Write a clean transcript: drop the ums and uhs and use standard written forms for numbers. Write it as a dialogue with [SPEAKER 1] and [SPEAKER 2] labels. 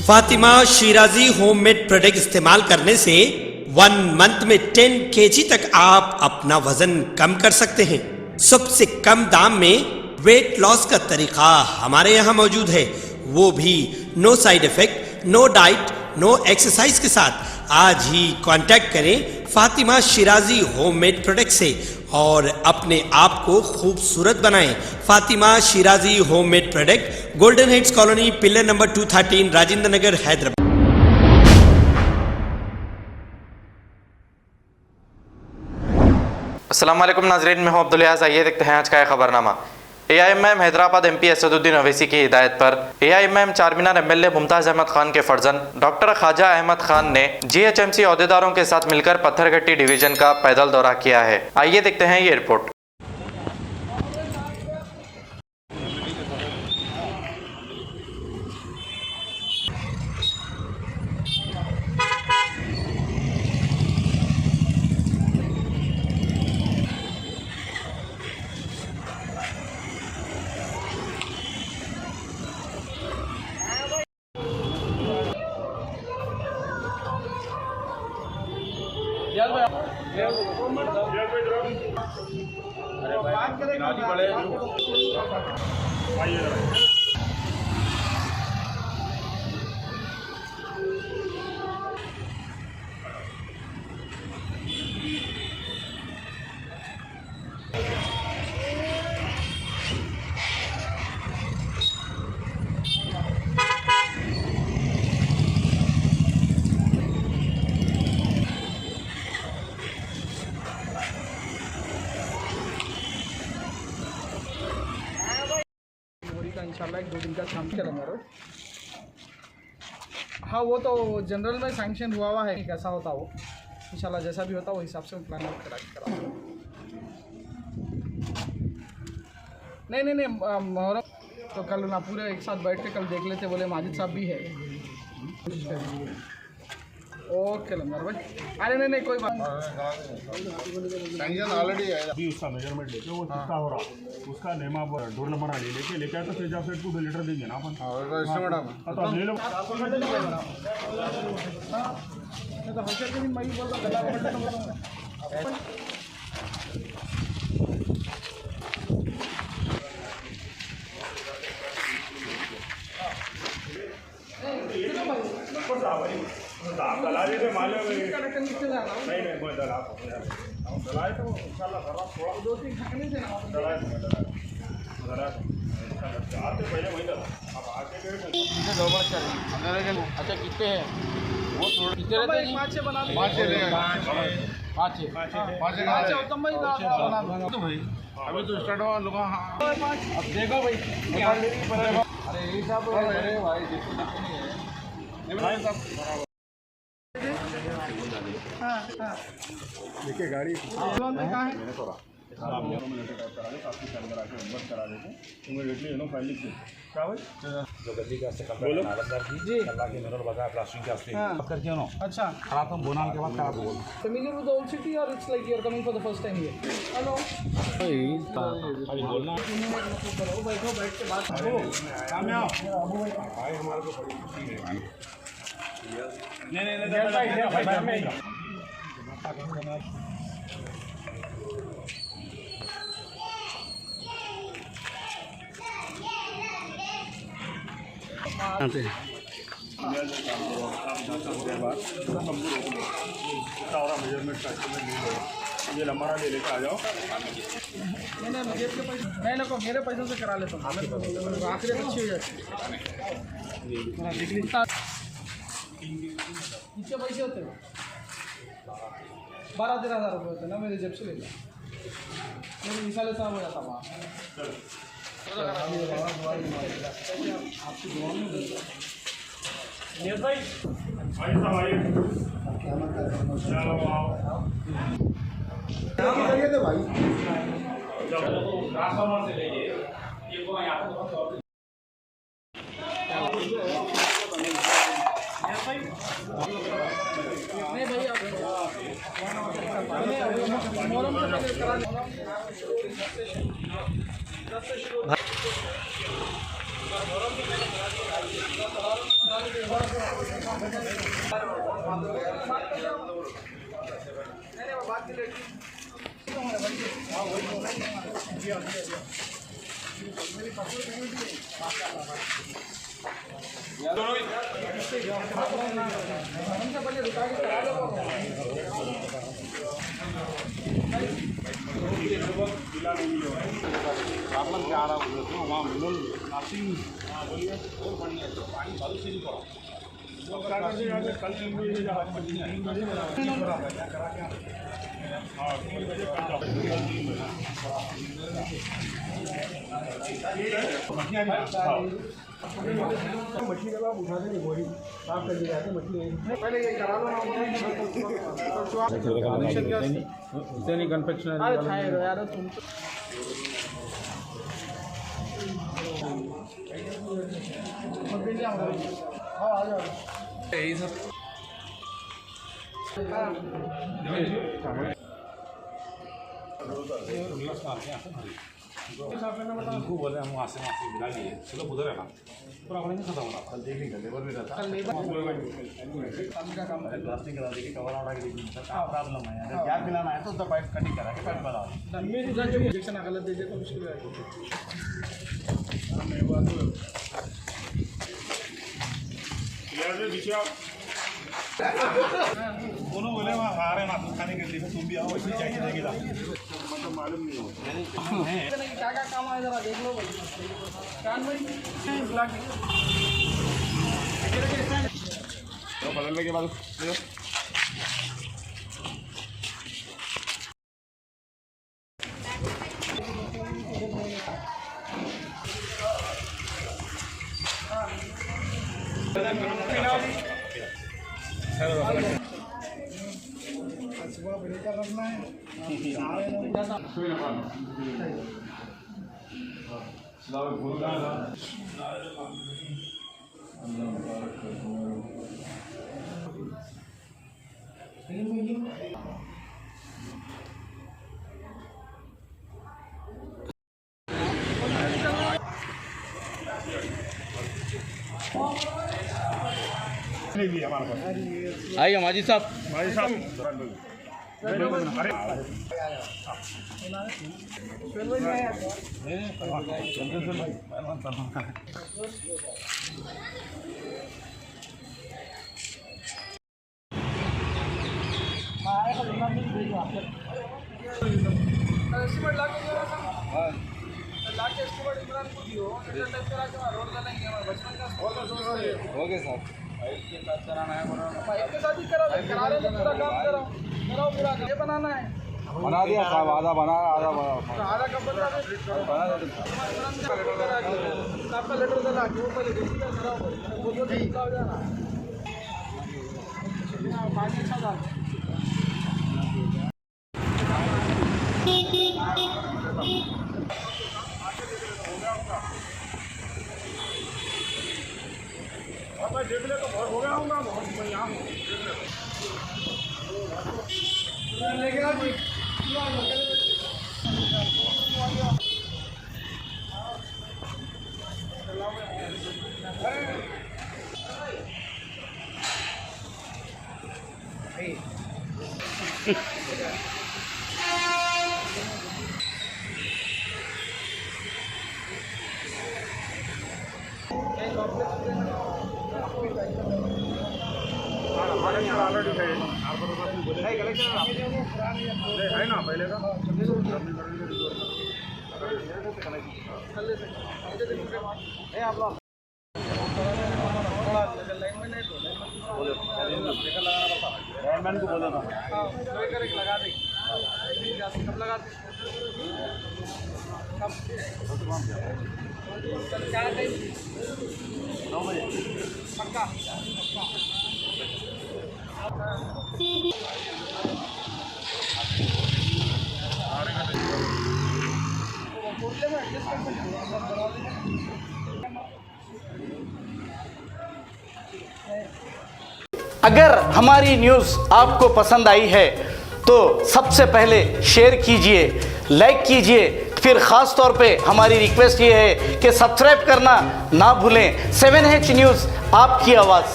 [SPEAKER 1] Fatima Shirazi homemade product इस्तेमाल करने से 1 मंथ में 10 kg तक आप अपना वजन कम कर सकते हैं। सबसे कम दाम में वेट लॉस का तरीका हमारे यहाँ मौजूद है, वो भी no side effect, no diet, no exercise के साथ। आज ही कांटेक्ट करें फातिमा शिराजी होममेड प्रोडक्ट से और अपने आप को खूबसूरत बनाएं। Fatima Shirazi homemade product, golden heads colony, pillar number 213, Rajendra Nagar, Hyderabad.
[SPEAKER 2] अस्सलाम वालेकुम नाज़रीन, मैं हूं अब्दुल याज़। आइए देखते हैं आज का खबरनामा। AIMM हैदराबाद MP असदुद्दीन अवैसी की हिदायत पर AIMM चारमीनार MLA मुमताज़ अहमद खान के फर्जन डॉक्टर ख्वाजा अहमद खान ने GHMC अहदेदारों के साथ मिलकर पत्थरघट्टी डिवीजन का पैदल दौरा किया है। आइए देखते हैं ये रिपोर्ट।
[SPEAKER 3] इंशाल्लाह 1-2 दिन का काम चलेगा रोज। हाँ, वो तो जनरल में सैंक्शन हुआ है, कैसा होता वो इंशाल्लाह जैसा भी होता वो हिसाब से प्लान आउट करा। नहीं मोहर्रम तो कल ना पूरे एक साथ बैठ के कल देख लेते, बोले माजिद साहब भी है। ओके लंगर भाई, अरे नहीं कोई बात
[SPEAKER 4] सैंक्शन ऑलरेडी है। अभी उसका मेजरमेंट लेके वो कितना हो रहा उसका नेम आप डोर नंबर लेके आए तो फिर जब से 2 लीटर देंगे ना अपन। मैडम तो ले लो। तो हल्के दिन मैं बोल रहा दलाली से माले नहीं मैं दला दलाए तो इंशाल्लाह खराब थोड़ा 2-3 घंटे से ना दला आते पहले वही दला अब आके कितने गड़बड़ चल रही। अच्छा कितने हैं वो थोड़ा कितने रहते हैं? 5-6 बना दो। 5-6 उत्तम भाई बना दो तो भाई। अभी तो स्टार्ट हुआ लोग। हाँ अब देखो भाई, अरे ये सब अरे भाई देखो नहीं है भाई साहब। हाँ देखिए गाड़ी कहाँ है? क्या भाई जो गली के वास्ते बोलो जी अल्लाह के मिरर बगा प्लास्टिक के वास्ते अब करके नो। अच्छा खराब तुम बोनाल के बाद खराब हो familiar with the old city or it's like you're coming for the first time here? Hello भाई बोलना बैठो बैठ के बात करो। काम में आओ भाई, हमारे को बड़ी खुशी है। नहीं भाई ये लंबा ले लेके आ जाओ। नहीं नको मेरे पैसों से करा लेता हूँ, आखिरी अच्छी हो जाती है। कितने पैसे होते हैं? 12-13 हज़ार रुपये होते ना, मेरे जेब से ले लो। मेरे मिसाल साहब हो जाता वहाँ आपकी दुआ में भाई नहीं भाई इनको बोले हम वहाँ से मिला लिए चलो उधर है ना पूरा अपने नहीं खत्म हो रहा कल देखेंगे लेबर भी रहता प्लास्टिक करा देगी कवर आउट आगे क्या प्रॉब्लम है अगर गैप मिलाना है तो उसका पाइप कटिंग करा के पाइप बनाओ
[SPEAKER 3] इंजेक्शन गलत दे दे तो मुश्किल है।
[SPEAKER 4] दोनों बोले वहाँ आ रहे ना खाने के लिए तुम भी आओ वैसे चाहिए देगी मतलब मालूम नहीं हो
[SPEAKER 3] क्या क्या काम है जरा देख लो कान भाई
[SPEAKER 4] तो बदलने के बाद नहीं हमारे पास
[SPEAKER 5] आइए माजी साहब
[SPEAKER 3] एस्टिमेट लाके एस्टिमेट इमरान को दियो टाइप करा के रोड डालेंगे हमारा बचपन का
[SPEAKER 5] ओके साहब
[SPEAKER 3] पाइप के साथ ही करा रहे तो पूरा काम कराओ पूरा ये बनाना है
[SPEAKER 5] बना दिया साहब आधा बना आधा
[SPEAKER 3] आधा कब बना आपका लेटर देना क्यों पहले कराओ वो ठीक हो जाना पानी अच्छा था
[SPEAKER 4] मैं देख ले तो बहुत हो गया हूँ मैं यहाँ हूँ है ना पहले का लाइनमैन को बोला था
[SPEAKER 3] लगा दे कब लगा दे क्या 9 बजे पक्का
[SPEAKER 6] अगर हमारी न्यूज़ आपको पसंद आई है तो सबसे पहले शेयर कीजिए, लाइक कीजिए, फिर ख़ास तौर पे हमारी रिक्वेस्ट ये है कि सब्सक्राइब करना ना भूलें। 7H न्यूज़, आपकी आवाज़।